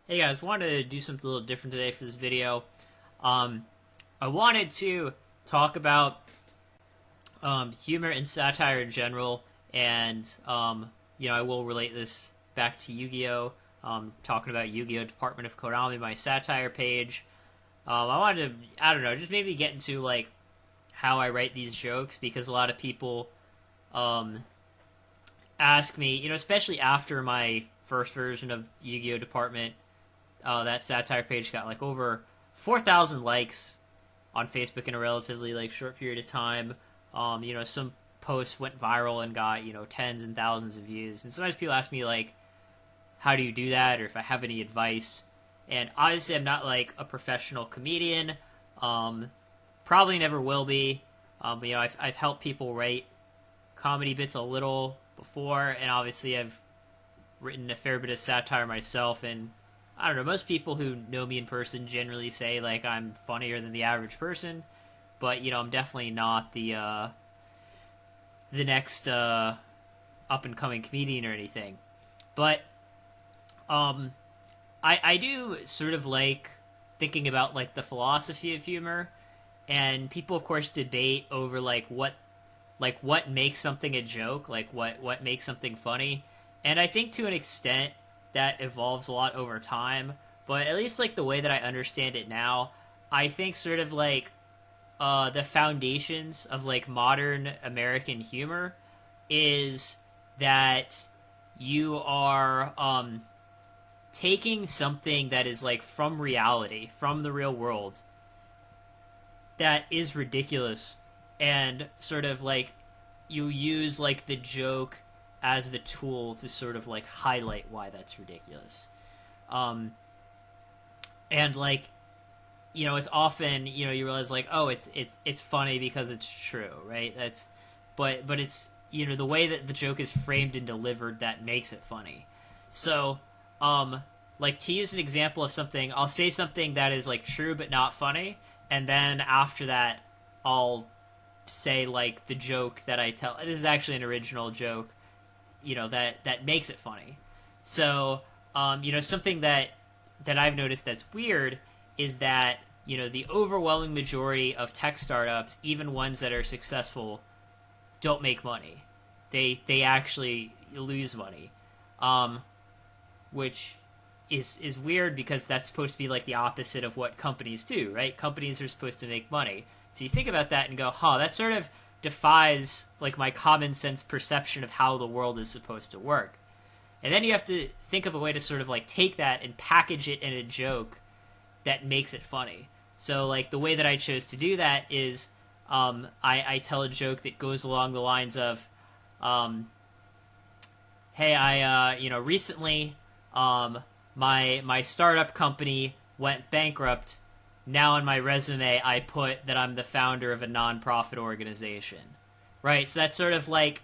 Hey guys, wanted to do something a little different today for this video. Um, I wanted to talk about humor and satire in general, and I will relate this back to Yu-Gi-Oh. Talking about Yu-Gi-Oh! Department of Konami, my satire page. I wanted to, I don't know, just maybe get into like how I write these jokes because a lot of people um, ask me, especially after my first version of Yu-Gi-Oh! Department. That satire page got like over 4,000 likes on Facebook in a relatively like short period of time. Some posts went viral and got tens and thousands of views. And sometimes people ask me like, how do you do that, or if I have any advice. And obviously, I'm not like a professional comedian. Probably never will be. But I've helped people write comedy bits a little before, and obviously I've written a fair bit of satire myself, and I don't know, most people who know me in person generally say like I'm funnier than the average person, but I'm definitely not the next up and coming comedian or anything. But I do sort of like thinking about like the philosophy of humor, and people of course debate over what makes something a joke, like what makes something funny. And I think to an extent that evolves a lot over time, but at least like the way that I understand it now, I think sort of like the foundations of like modern American humor is that you are taking something that is like from reality, from the real world, that is ridiculous, and sort of like you use like the joke as the tool to sort of like highlight why that's ridiculous. And like it's often you realize like, oh, it's funny because it's true, right? But it's the way that the joke is framed and delivered that makes it funny. So like, to use an example of something, I'll say something that is like true but not funny, and then after that I'll say like the joke that I tell. This is actually an original joke, that makes it funny. So something that I've noticed that's weird is that the overwhelming majority of tech startups, even ones that are successful, don't make money. They actually lose money, which is weird because that's supposed to be like the opposite of what companies do, right? Companies are supposed to make money. So you think about that and go, that sort of defies like my common sense perception of how the world is supposed to work. And then you have to think of a way to sort of like take that and package it in a joke that makes it funny. So like the way that I chose to do that is I tell a joke that goes along the lines of, hey, I recently my startup company went bankrupt. Now on my resume, I put that I'm the founder of a nonprofit organization, right? So that's sort of like,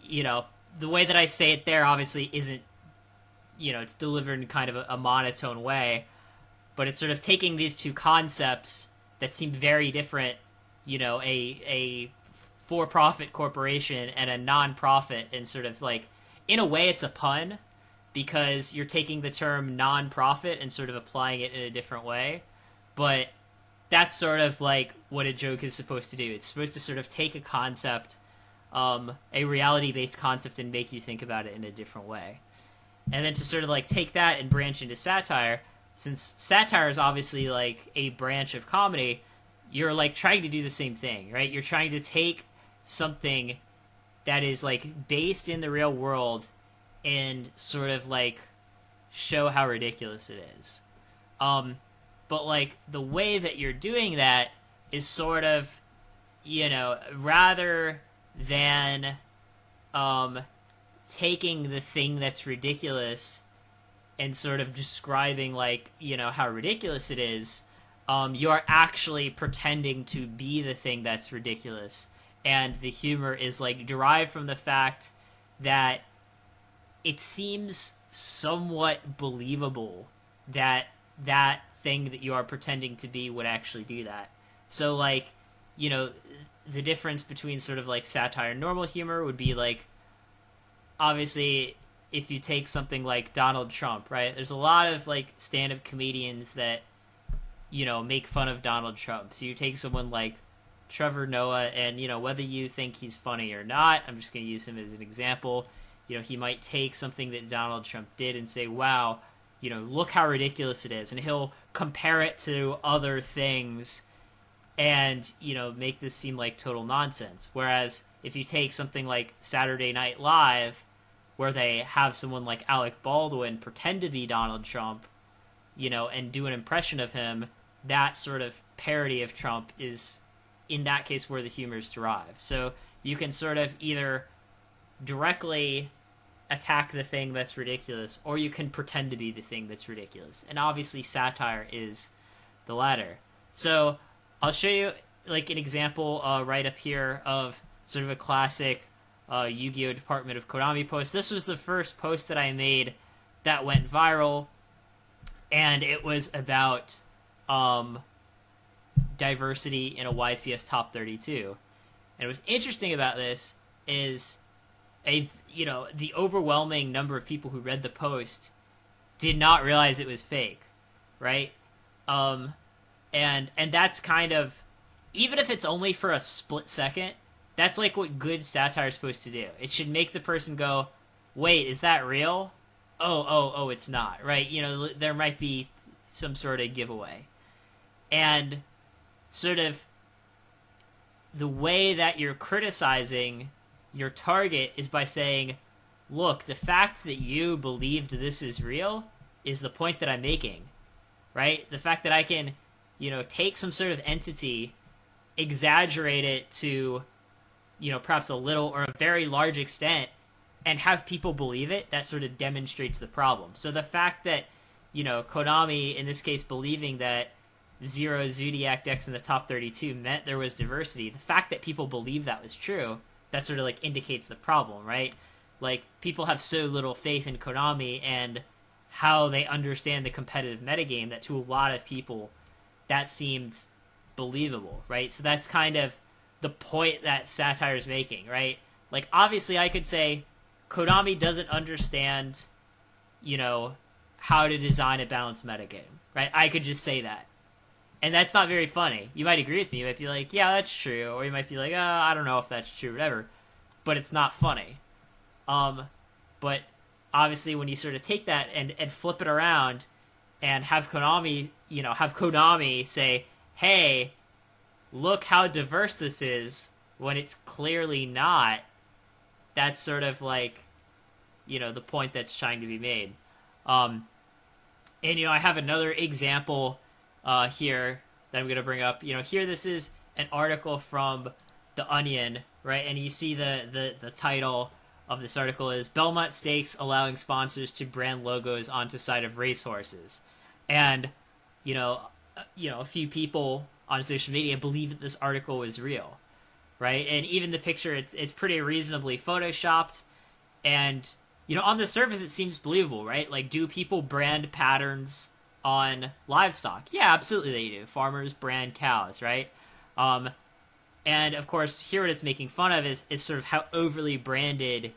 the way that I say it there obviously isn't, it's delivered in kind of a monotone way, but it's sort of taking these two concepts that seem very different, a for-profit corporation and a non-profit, and sort of like, in a way it's a pun, because you're taking the term non-profit and sort of applying it in a different way. But that's sort of like what a joke is supposed to do. It's supposed to sort of take a concept, a reality-based concept, and make you think about it in a different way. And then to sort of like take that and branch into satire, since satire is obviously like a branch of comedy, you're like trying to do the same thing, right? You're trying to take something that is like based in the real world and sort of like show how ridiculous it is. But like the way that you're doing that is sort of, rather than taking the thing that's ridiculous and sort of describing like, how ridiculous it is, you're actually pretending to be the thing that's ridiculous. And the humor is like derived from the fact that it seems somewhat believable that that thing that you are pretending to be would actually do that. So like, the difference between sort of like satire and normal humor would be like, obviously if you take something like Donald Trump, right? There's a lot of like stand-up comedians that, you know, make fun of Donald Trump. So you take someone like Trevor Noah, and, you know, whether you think he's funny or not, I'm just going to use him as an example. You know, he might take something that Donald Trump did and say, wow, you know, look how ridiculous it is. And he'll compare it to other things and, you know, make this seem like total nonsense. Whereas if you take something like Saturday Night Live, where they have someone like Alec Baldwin pretend to be Donald Trump, you know, and do an impression of him, that sort of parody of Trump is, in that case, where the humor is derived. So you can sort of either directly attack the thing that's ridiculous, or you can pretend to be the thing that's ridiculous. And obviously satire is the latter. So I'll show you like an example right up here of sort of a classic Yu-Gi-Oh! Department of Konami post. This was the first post that I made that went viral, and it was about diversity in a YCS top 32. And what's interesting about this is the overwhelming number of people who read the post did not realize it was fake, right? And that's kind of, even if it's only for a split second, that's like what good satire is supposed to do. It should make the person go, wait, is that real? Oh, it's not, right? You know, there might be some sort of giveaway. And sort of the way that you're criticizing your target is by saying, look, the fact that you believed this is real is the point that I'm making, right? The fact that I can, you know, take some sort of entity, exaggerate it to, you know, perhaps a little or a very large extent, and have people believe it, that sort of demonstrates the problem. So the fact that, you know, Konami, in this case, believing that 0 Zodiac decks in the top 32 meant there was diversity, the fact that people believe that was true, that sort of like indicates the problem, right? Like, people have so little faith in Konami and how they understand the competitive metagame that to a lot of people that seemed believable, right? So that's kind of the point that satire is making, right? Like, obviously I could say Konami doesn't understand, you know, how to design a balanced metagame, right? I could just say that. And that's not very funny. You might agree with me. You might be like, yeah, that's true. Or you might be like, oh, I don't know if that's true, whatever. But it's not funny. But obviously when you sort of take that and flip it around and have Konami say, hey, look how diverse this is, when it's clearly not, that's sort of like, you know, the point that's trying to be made. And, you know, I have another example here that I'm going to bring up. You know, here this is an article from The Onion, right? And you see the title of this article is Belmont Stakes allowing sponsors to brand logos onto side of racehorses. And, you know, a few people on social media believe that this article was real, right? And even the picture, it's pretty reasonably photoshopped. And, you know, on the surface, it seems believable, right? Like, do people brand patterns on livestock? Yeah, absolutely they do. Farmers brand cows, right? And of course, here what it's making fun of is sort of how overly branded,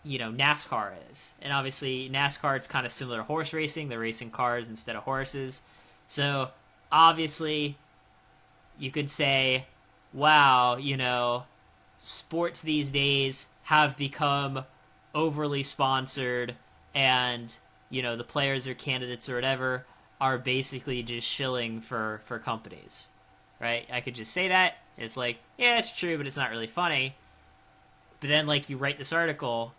you know, NASCAR is. And obviously, NASCAR, it's kind of similar to horse racing. They're racing cars instead of horses. So, obviously, you could say, wow, you know, sports these days have become overly sponsored, and, you know, the players or candidates or whatever are basically just shilling for companies, right? I could just say that. It's like, yeah, it's true, but it's not really funny. But then, like, you write this article,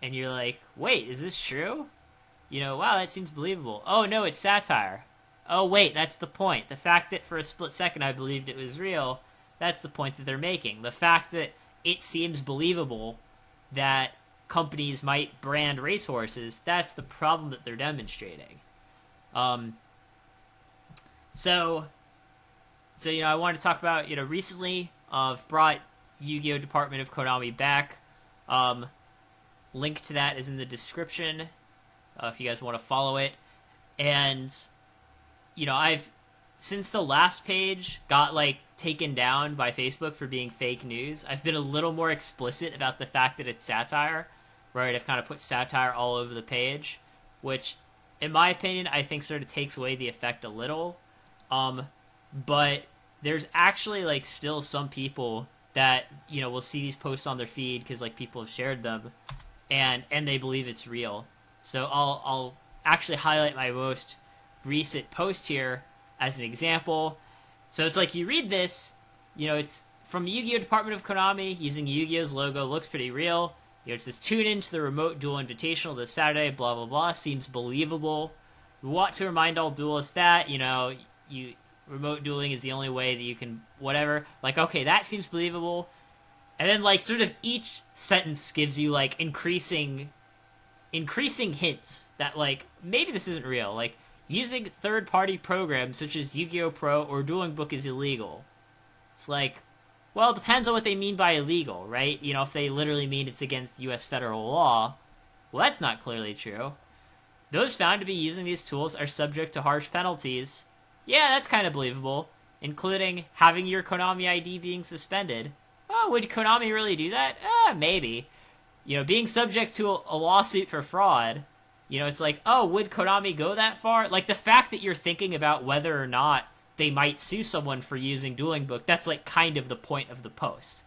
and you're like, wait, is this true? You know, wow, that seems believable. Oh, no, it's satire. Oh, wait, that's the point. The fact that for a split second I believed it was real, that's the point that they're making. The fact that it seems believable that companies might brand racehorses, that's the problem that they're demonstrating. So, you know, I wanted to talk about, you know, recently I've brought Yu-Gi-Oh! Department of Konami back. Link to that is in the description if you guys want to follow it. And, you know, I've, since the last page got, like, taken down by Facebook for being fake news, I've been a little more explicit about the fact that it's satire. right? I've kind of put satire all over the page, which, in my opinion, I think sort of takes away the effect a little. But there's actually like still some people that, you know, will see these posts on their feed because like people have shared them, and they believe it's real. So I'll actually highlight my most recent post here as an example. So it's like, you read this, you know, it's from the Yu-Gi-Oh! Department of Konami, using Yu-Gi-Oh's logo, looks pretty real. You know, it says, tune in to the remote duel invitational this Saturday, blah, blah, blah, seems believable. We want to remind all duelists that, you know, remote dueling is the only way that you can, whatever. Like, okay, that seems believable. And then, like, sort of each sentence gives you, like, increasing hints that, like, maybe this isn't real. Like, using third-party programs such as Yu-Gi-Oh! Pro or Dueling Book is illegal. It's like, well, it depends on what they mean by illegal, right? You know, if they literally mean it's against U.S. federal law, well, that's not clearly true. Those found to be using these tools are subject to harsh penalties. Yeah, that's kind of believable, including having your Konami ID being suspended. Oh, would Konami really do that? Maybe. You know, being subject to a lawsuit for fraud, you know, it's like, oh, would Konami go that far? Like, the fact that you're thinking about whether or not they might sue someone for using Dueling Book, that's, like, kind of the point of the post.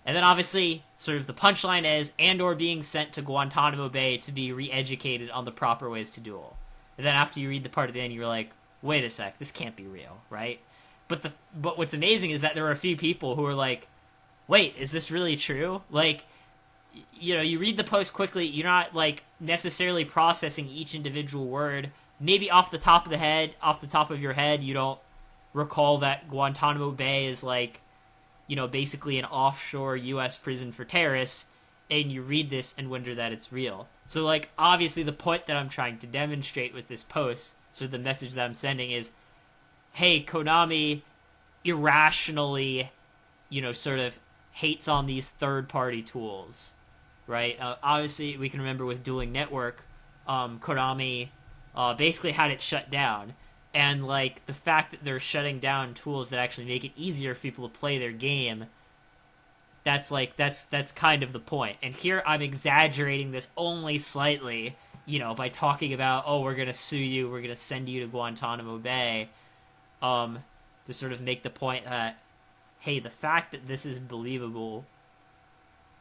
And then, obviously, sort of the punchline is, and or being sent to Guantanamo Bay to be re-educated on the proper ways to duel. And then after you read the part at the end, you're like, wait a sec, this can't be real, right? But what's amazing is that there are a few people who are like, wait, is this really true? Like, you know, you read the post quickly, you're not, like, necessarily processing each individual word. Maybe off the top of your head, you don't recall that Guantanamo Bay is, like, you know, basically an offshore U.S. prison for terrorists, and you read this and wonder that it's real. So, like, obviously the point that I'm trying to demonstrate with this post, so the message that I'm sending is, hey, Konami irrationally, you know, sort of hates on these third-party tools, right? Obviously, we can remember with Dueling Network, Konami basically had it shut down. And, like, the fact that they're shutting down tools that actually make it easier for people to play their game, that's kind of the point. And here I'm exaggerating this only slightly, you know, by talking about, oh, we're going to sue you, we're going to send you to Guantanamo Bay, to sort of make the point that, hey, the fact that this is believable,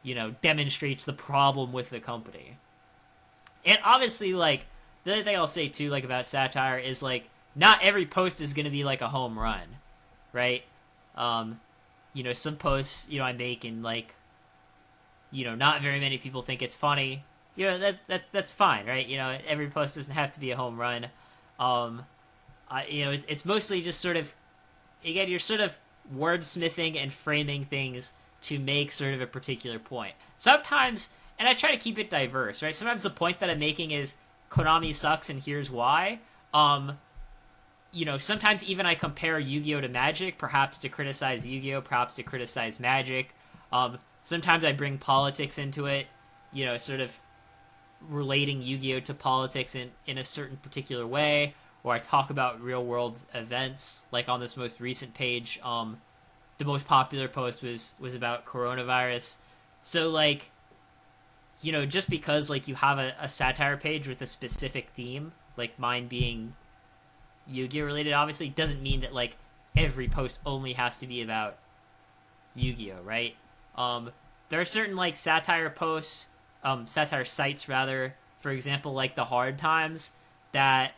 you know, demonstrates the problem with the company. And obviously, like, the other thing I'll say, too, like, about satire is, like, not every post is going to be, like, a home run, right? You know, some posts, you know, I make and, like, you know, not very many people think it's funny. You know, that's fine, right? You know, every post doesn't have to be a home run. You know, it's mostly just sort of, again, you're sort of wordsmithing and framing things to make sort of a particular point. Sometimes, and I try to keep it diverse, right? Sometimes the point that I'm making is Konami sucks and here's why. You know, sometimes even I compare Yu-Gi-Oh! To Magic, perhaps to criticize Yu-Gi-Oh!, perhaps to criticize Magic. Sometimes I bring politics into it, you know, sort of relating Yu-Gi-Oh! To politics in a certain particular way, or I talk about real-world events, like on this most recent page, the most popular post was about coronavirus. So, like, you know, just because, like, you have a satire page with a specific theme, like mine being Yu-Gi-Oh! Related, obviously, doesn't mean that, like, every post only has to be about Yu-Gi-Oh!, right? There are certain, like, satire posts, satire sites, rather, for example, like the Hard Times, that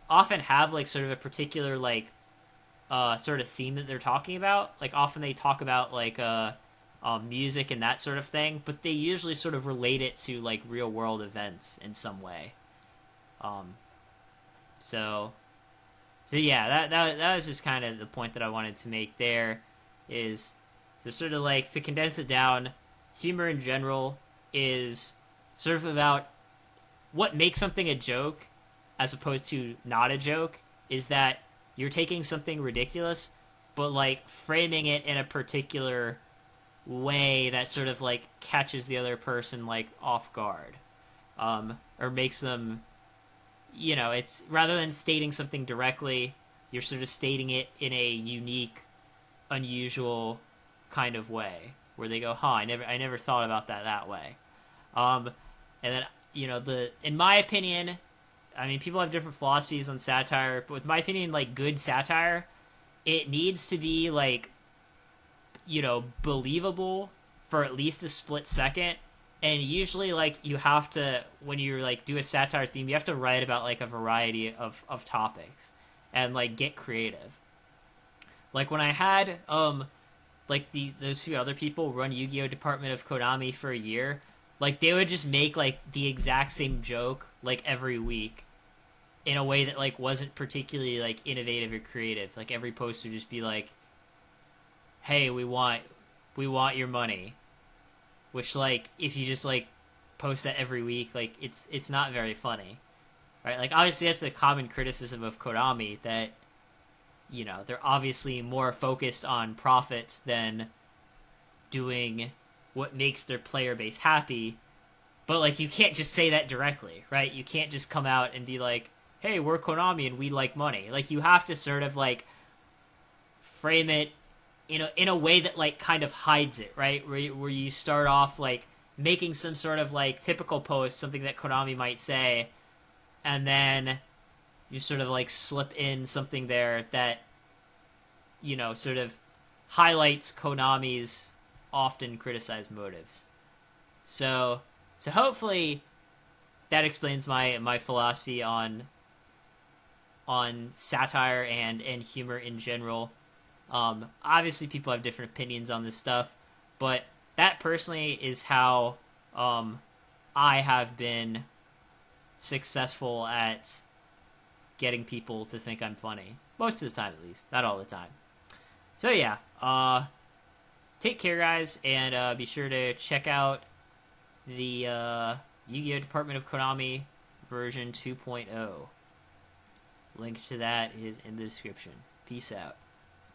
often have, like, sort of a particular, like, sort of theme that they're talking about. Like, often they talk about, like, music and that sort of thing, but they usually sort of relate it to, like, real-world events in some way. So yeah, that was just kind of the point that I wanted to make there, is to sort of, like, to condense it down, humor in general is sort of about what makes something a joke as opposed to not a joke, is that you're taking something ridiculous, but, like, framing it in a particular way that sort of, like, catches the other person, like, off guard, or makes them, you know, it's, rather than stating something directly, you're sort of stating it in a unique, unusual kind of way, where they go, huh, I never thought about that way. And then, in my opinion, I mean, people have different philosophies on satire, but with my opinion, like, good satire, it needs to be, like, believable for at least a split second. And usually, like, you have to, when you, like, do a satire theme, you have to write about, like, a variety of topics and, like, get creative. Like, when I had, like, those few other people run Yu-Gi-Oh! Department of Konami for a year, like, they would just make, like, the exact same joke, like, every week in a way that, like, wasn't particularly, like, innovative or creative. Like, every post would just be like, hey, we want your money. Which, like, if you just, like, post that every week, like, it's not very funny. Right? Like, obviously that's the common criticism of Konami, that, they're obviously more focused on profits than doing what makes their player base happy. But, like, you can't just say that directly, right? You can't just come out and be like, hey, we're Konami and we like money. Like, you have to sort of, like, frame it in a way that, like, kind of hides it, right? Where you start off, like, making some sort of, like, typical post, something that Konami might say, and then you sort of, like, slip in something there that, sort of highlights Konami's often criticized motives. So hopefully that explains my philosophy on satire and humor in general. Obviously people have different opinions on this stuff, but that personally is how I have been successful at getting people to think I'm funny. Most of the time, at least. Not all the time. So yeah, take care, guys, and be sure to check out the Yu-Gi-Oh! Department of Konami version 2.0. Link to that is in the description. Peace out.